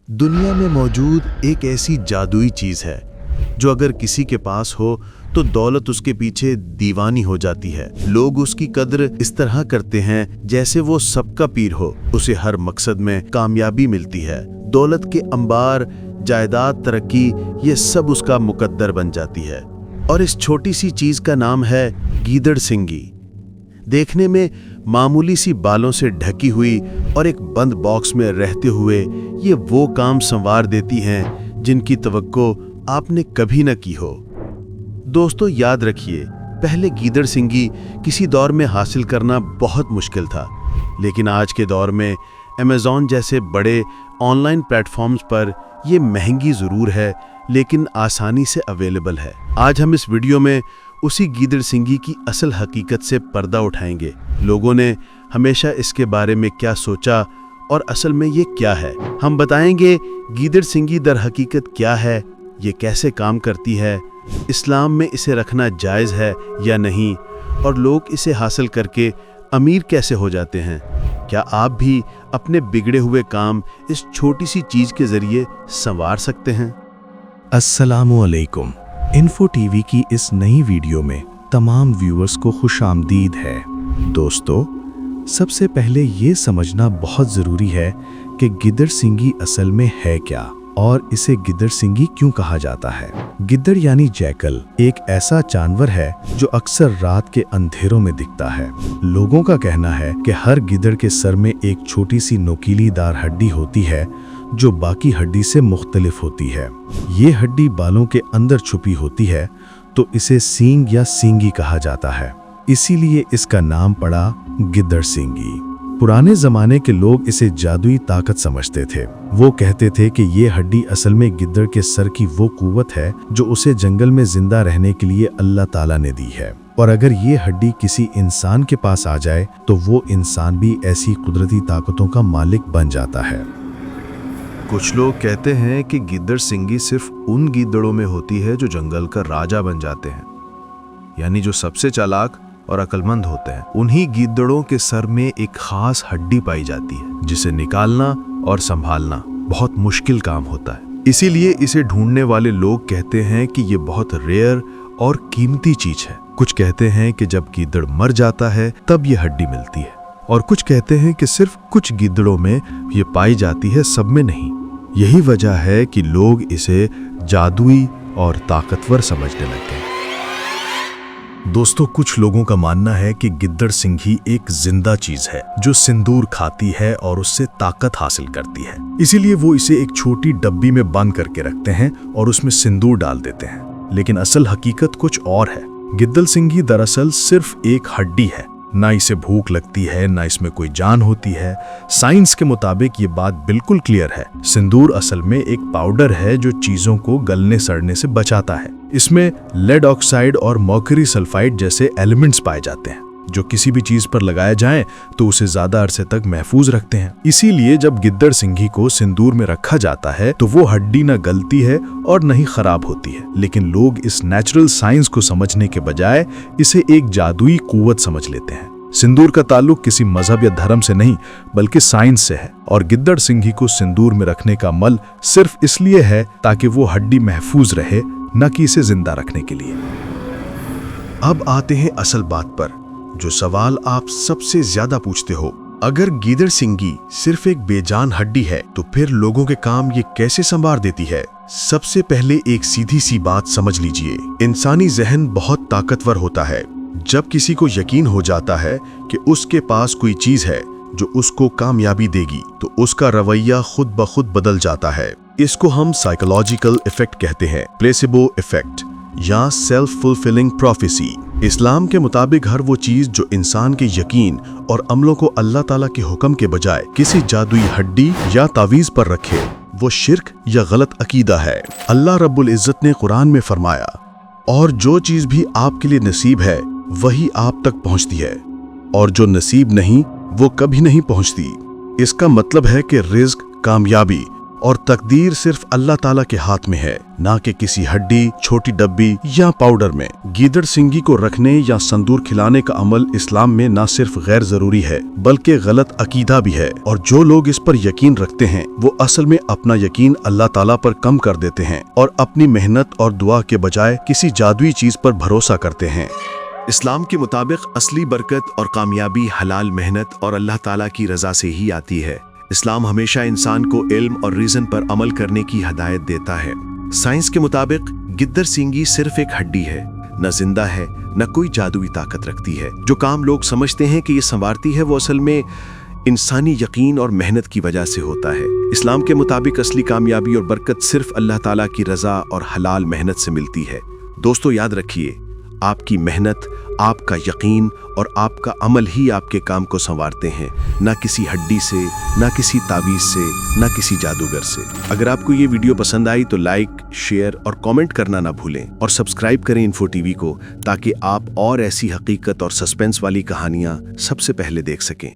दुनिया में मौजूद एक ऐसी जादुई चीज है जो अगर किसी के पास हो तो दौलत उसके पीछे दीवानी हो जाती है। लोग उसकी कद्र इस तरह करते हैं जैसे वो सबका पीर हो। उसे हर मकसद में कामयाबी मिलती है। दौलत के अंबार, जायदाद, तरक्की, ये सब उसका मुकद्दर बन जाती है। और इस छोटी सी चीज का नाम है गीदड़ सिंगी। देखने में मामूली सी बालों से ढकी हुई और एक बंद बॉक्स में रहते हुए ये वो काम संवार देती हैं जिनकी तवक्को आपने कभी न की हो। दोस्तों, याद रखिए, पहले गीदड़ सिंगी किसी दौर में हासिल करना बहुत मुश्किल था, लेकिन आज के दौर में अमेज़न जैसे बड़े ऑनलाइन प्लेटफॉर्म्स पर ये महंगी ज़रूर है लेकिन आसानी से अवेलेबल है। आज हम इस वीडियो में उसी गीदड़ सिंगी की असल हकीकत से पर्दा उठाएंगे। लोगों ने हमेशा इसके बारे में क्या सोचा और असल में ये क्या है। हम बताएंगे गीदड़ सिंगी दर हकीकत क्या है, ये कैसे काम करती है, इस्लाम में इसे रखना जायज़ है या नहीं, और लोग इसे हासिल करके अमीर कैसे हो जाते हैं। क्या आप भी अपने बिगड़े हुए काम इस छोटी सी चीज़ के ज़रिए संवार सकते हैं? अस्सलामुअलैकुम। इन्फो टीवी की इस नई वीडियो में तमाम व्यूअर्स को खुशामदीद है। दोस्तों, सबसे पहले ये समझना बहुत ज़रूरी है कि गिद्दड़ सिंगी असल में है क्या और इसे गिद्दड़ सिंगी क्यों कहा जाता है। गिद्दड़ यानी जैकल एक ऐसा जानवर है जो अक्सर रात के अंधेरों में दिखता है। लोगों का कहना है कि हर गिद्दड़ के सर में एक छोटी सी नोकीली दार हड्डी होती है जो बाकी हड्डी से मुख्तलिफ होती है। ये हड्डी बालों के अंदर छुपी होती है तो इसे सींग या सींगी कहा जाता है, इसीलिए इसका नाम पड़ा गिद्दड़ सिंगी। पुराने जमाने के लोग इसे जादुई ताकत समझते थे। वो कहते थे कि ये हड्डी असल में गिद्दड़ के सर की वो कुव्वत है जो उसे जंगल में जिंदा रहने के लिए अल्लाह ताला ने दी है, और अगर ये हड्डी किसी इंसान के पास आ जाए तो वो इंसान भी ऐसी कुदरती ताकतों का मालिक बन जाता है। कुछ लोग कहते हैं कि गिद्दड़ सिंगी सिर्फ उन गिद्दड़ों में होती है जो जंगल का राजा बन जाते हैं, यानी जो सबसे चालाक और अक्लमंद होते हैं। उन्हीं गिद्दड़ों के सर में एक खास हड्डी पाई जाती है जिसे निकालना और संभालना बहुत मुश्किल काम होता है। इसीलिए इसे ढूंढने वाले लोग कहते हैं कि ये बहुत रेयर और कीमती चीज है। कुछ कहते हैं कि जब गिद्दड़ मर जाता है तब ये हड्डी मिलती है, और कुछ कहते हैं कि सिर्फ कुछ गिद्दड़ों में ये पाई जाती है, सब में नहीं। यही वजह है कि लोग इसे जादुई और ताकतवर समझने लगे हैं। दोस्तों, कुछ लोगों का मानना है कि गिद्दड़ सिंगी एक जिंदा चीज है जो सिंदूर खाती है और उससे ताकत हासिल करती है। इसीलिए वो इसे एक छोटी डब्बी में बंद करके रखते हैं और उसमें सिंदूर डाल देते हैं। लेकिन असल हकीकत कुछ और है। गिद्दड़ सिंगी दरअसल सिर्फ एक हड्डी है। ना इसे भूख लगती है, ना इसमें कोई जान होती है। साइंस के मुताबिक ये बात बिल्कुल क्लियर है। सिंदूर असल में एक पाउडर है जो चीजों को गलने सड़ने से बचाता है। इसमें लेड ऑक्साइड और मर्क्यूरी सल्फाइड जैसे एलिमेंट्स पाए जाते हैं जो किसी भी चीज पर लगाए जाएं तो उसे ज्यादा अरसे तक महफूज रखते हैं। इसीलिए जब गिद्दड़ सिंगी को सिंदूर में रखा जाता है तो वो हड्डी न गलती है और न ही खराब होती है। लेकिन लोग इस नेचुरल साइंस को समझने के बजाय इसे एक जादुई कुव्वत समझ लेते हैं। सिंदूर का ताल्लुक किसी मजहब या धर्म से नहीं बल्कि साइंस से है, और गिद्दड़ सिंगी को सिंदूर में रखने का अमल सिर्फ इसलिए है ताकि वो हड्डी महफूज रहे, न कि इसे जिंदा रखने के लिए। अब आते हैं असल बात पर, जो सवाल आप सबसे ज्यादा पूछते हो। अगर गीदड़ सिंगी सिर्फ एक बेजान हड्डी है तो फिर लोगों के काम ये कैसे संवार देती है? सबसे पहले एक सीधी सी बात समझ लीजिए, इंसानी जहन बहुत ताकतवर होता है। जब किसी को यकीन हो जाता है कि उसके पास कोई चीज है जो उसको कामयाबी देगी तो उसका रवैया खुद ब खुद बदल जाता है। इसको हम साइकोलॉजिकल इफेक्ट कहते हैं, प्लेसिबो इफेक्ट या सेल्फ फुलफिलिंग प्रोफेसी। इस्लाम के मुताबिक हर वो चीज जो इंसान के यकीन और अमलों को अल्लाह ताला के हुक्म के बजाय किसी जादुई हड्डी या तावीज पर रखे, वो शिर्क या गलत अकीदा है। अल्लाह रब्बुल इज्जत ने कुरान में फरमाया, और जो चीज भी आपके लिए नसीब है वही आप तक पहुंचती है, और जो नसीब नहीं वो कभी नहीं पहुंचती। इसका मतलब है कि रिज्क, कामयाबी और तकदीर सिर्फ अल्लाह ताला के हाथ में है, ना कि किसी हड्डी, छोटी डब्बी या पाउडर में। गीदड़ सिंगी को रखने या संदूर खिलाने का अमल इस्लाम में ना सिर्फ गैर जरूरी है बल्कि गलत अकीदा भी है, और जो लोग इस पर यकीन रखते हैं वो असल में अपना यकीन अल्लाह ताला पर कम कर देते हैं और अपनी मेहनत और दुआ के बजाय किसी जादुई चीज पर भरोसा करते हैं। इस्लाम के मुताबिक असली बरकत और कामयाबी हलाल मेहनत और अल्लाह ताला की रजा से ही आती है। इस्लाम हमेशा इंसान को इल्म और रीज़न पर अमल करने की हदायत देता है। साइंस के मुताबिक गिद्दर सींगी सिर्फ एक हड्डी है, न जिंदा है न कोई जादुई ताकत रखती है। जो काम लोग समझते हैं कि ये संवारती है वो असल में इंसानी यकीन और मेहनत की वजह से होता है। इस्लाम के मुताबिक असली कामयाबी और बरकत सिर्फ अल्लाह ताला की रजा और हलाल मेहनत से मिलती है। दोस्तों याद रखिए, आपकी मेहनत, आपका यकीन और आपका अमल ही आपके काम को संवारते हैं, ना किसी हड्डी से, ना किसी तावीज़ से, ना किसी जादूगर से। अगर आपको ये वीडियो पसंद आई तो लाइक, शेयर और कमेंट करना ना भूलें और सब्सक्राइब करें इन्फो टीवी को, ताकि आप और ऐसी हकीकत और सस्पेंस वाली कहानियाँ सबसे पहले देख सकें।